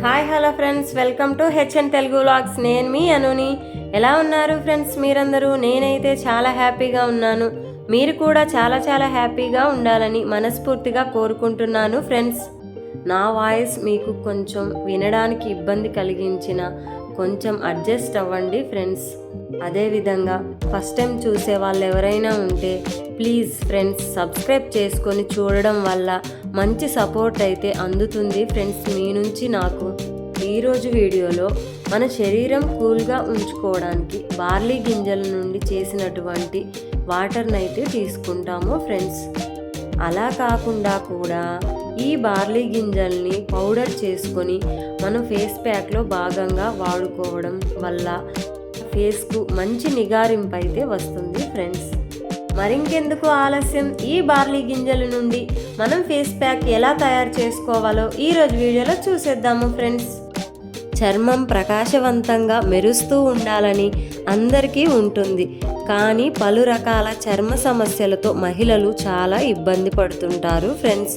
Hi hello friends, welcome to HN Telugu vlogs. నేను మీ అనుని. ఎలా ఉన్నారు ఫ్రెండ్స్ మీరందరూ? నేనైతే చాలా హ్యాపీగా ఉన్నాను. మీరు కూడా చాలా హ్యాపీగా ఉండాలని మనస్ఫూర్తిగా కోరుకుంటున్నాను ఫ్రెండ్స్. నా వాయిస్ మీకు కొంచెం వినడానికి ఇబ్బంది కలిగించిన కొంచెం అడ్జస్ట్ అవ్వండి ఫ్రెండ్స్. అదేవిధంగా ఫస్ట్ టైం చూసే వాళ్ళు ఎవరైనా ఉంటే ప్లీజ్ ఫ్రెండ్స్ సబ్స్క్రైబ్ చేసుకొని చూడడం వల్ల మంచి సపోర్ట్ అయితే అందుతుంది ఫ్రెండ్స్ మీ నుంచి నాకు. ఈరోజు వీడియోలో మన శరీరం కూల్గా ఉంచుకోవడానికి బార్లీ గింజల నుండి చేసినటువంటి వాటర్ని అయితే తీసుకుంటాము ఫ్రెండ్స్. అలా కాకుండా కూడా ఈ బార్లీ గింజల్ని పౌడర్ చేసుకొని మనం ఫేస్ ప్యాక్లో భాగంగా వాడుకోవడం వల్ల ఫేస్కు మంచి నిగారింపు అయితే వస్తుంది ఫ్రెండ్స్. మరింకెందుకు ఆలస్యం, ఈ బార్లీ గింజల నుండి మనం ఫేస్ ప్యాక్ ఎలా తయారు చేసుకోవాలో ఈరోజు వీడియోలో చూసేద్దాము ఫ్రెండ్స్. చర్మం ప్రకాశవంతంగా మెరుస్తూ ఉండాలని అందరికీ ఉంటుంది, కానీ పలు రకాల చర్మ సమస్యలతో మహిళలు చాలా ఇబ్బంది పడుతుంటారు ఫ్రెండ్స్.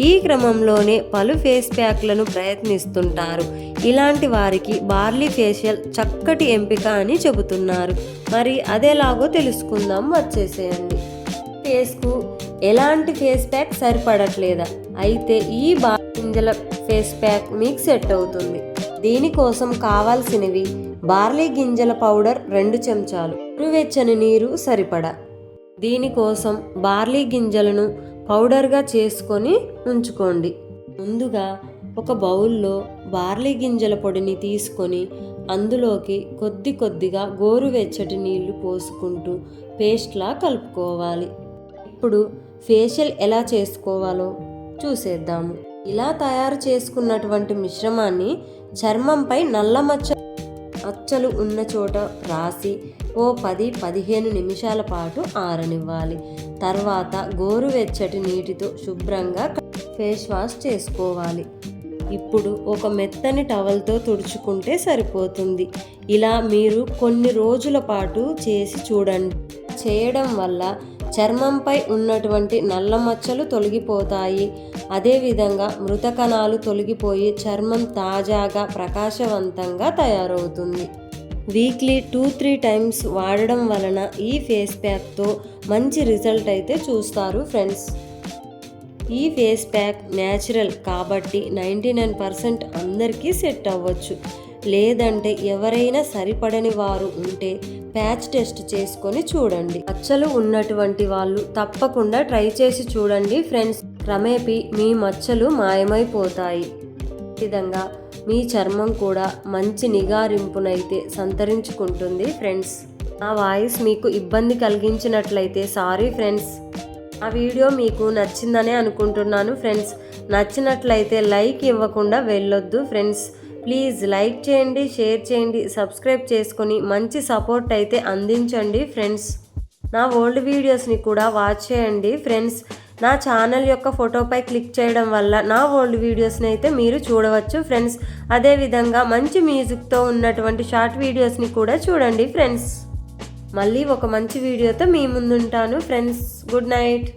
ఈ క్రమంలోనే పలు ఫేస్ ప్యాక్లను ప్రయత్నిస్తుంటారు. ఇలాంటి వారికి బార్లీ ఫేషియల్ చక్కటి ఎంపిక అని చెబుతున్నారు. మరి అదేలాగో తెలుసుకుందాం, వచ్చేసేయండి. ఫేస్కు ఎలాంటి ఫేస్ ప్యాక్ సరిపడట్లేదా? అయితే ఈ బార్లీ గింజల ఫేస్ ప్యాక్ మీకు సెట్ అవుతుంది. దీనికోసం కావాల్సినవి: బార్లీ గింజల పౌడర్ 2 చెంచాలు, వెచ్చని నీరు సరిపడా. దీనికోసం బార్లీ గింజలను పౌడర్గా చేసుకొని ఉంచుకోండి. ముందుగా ఒక బౌల్లో బార్లీ గింజల పొడిని తీసుకొని అందులోకి కొద్దిగా గోరువెచ్చటి నీళ్లు పోసుకుంటూ పేస్ట్లా కలుపుకోవాలి. ఇప్పుడు ఫేషియల్ ఎలా చేసుకోవాలో చూసేద్దాము. ఇలా తయారు చేసుకున్నటువంటి మిశ్రమాన్ని చర్మంపై నల్ల అచ్చలు ఉన్న చోట రాసి ఓ 10-15 నిమిషాల పాటు ఆరనివ్వాలి. తర్వాత గోరువెచ్చటి నీటితో శుభ్రంగా ఫేస్ వాష్ చేసుకోవాలి. ఇప్పుడు ఒక మెత్తని టవల్తో తుడుచుకుంటే సరిపోతుంది. ఇలా మీరు కొన్ని రోజుల పాటు చేసి చూడండి. చేయడం వల్ల చర్మంపై ఉన్నటువంటి నల్ల మచ్చలు తొలగిపోతాయి. అదేవిధంగా మృత కణాలు తొలగిపోయి చర్మం తాజాగా ప్రకాశవంతంగా తయారవుతుంది. వీక్లీ 2-3 టైమ్స్ వాడడం వలన ఈ ఫేస్ ప్యాక్తో మంచి రిజల్ట్ అయితే చూస్తారు ఫ్రెండ్స్. ఈ ఫేస్ ప్యాక్ న్యాచురల్ కాబట్టి 99% అందరికీ సెట్ అవ్వచ్చు. లేదంటే ఎవరైనా సరిపడని వారు ఉంటే ప్యాచ్ టెస్ట్ చేసుకొని చూడండి. మచ్చలు ఉన్నటువంటి వాళ్ళు తప్పకుండా ట్రై చేసి చూడండి ఫ్రెండ్స్. క్రమేపీ మీ మచ్చలు మాయమైపోతాయి. ఈ విధంగా మీ చర్మం కూడా మంచి నిగారింపునైతే సంతరించుకుంటుంది ఫ్రెండ్స్. నా వాయిస్ మీకు ఇబ్బంది కలిగించినట్లయితే సారీ ఫ్రెండ్స్. ఆ వీడియో మీకు నచ్చిందనే అనుకుంటున్నాను ఫ్రెండ్స్. నచ్చినట్లయితే లైక్ ఇవ్వకుండా వెళ్ళొద్దు ఫ్రెండ్స్. ప్లీజ్ లైక్ చేయండి, షేర్ చేయండి, సబ్స్క్రైబ్ చేసుకొని మంచి సపోర్ట్ అయితే అందించండి ఫ్రెండ్స్. నా ఓల్డ్ వీడియోస్ని కూడా వాచ్ చేయండి ఫ్రెండ్స్. నా ఛానల్ యొక్క ఫోటోపై క్లిక్ చేయడం వల్ల నా ఓల్డ్ వీడియోస్ని అయితే మీరు చూడవచ్చు ఫ్రెండ్స్. అదేవిధంగా మంచి మ్యూజిక్తో ఉన్నటువంటి షార్ట్ వీడియోస్ని కూడా చూడండి ఫ్రెండ్స్. మళ్ళీ ఒక మంచి వీడియోతో మీ ముందుంటాను ఫ్రెండ్స్. Good night.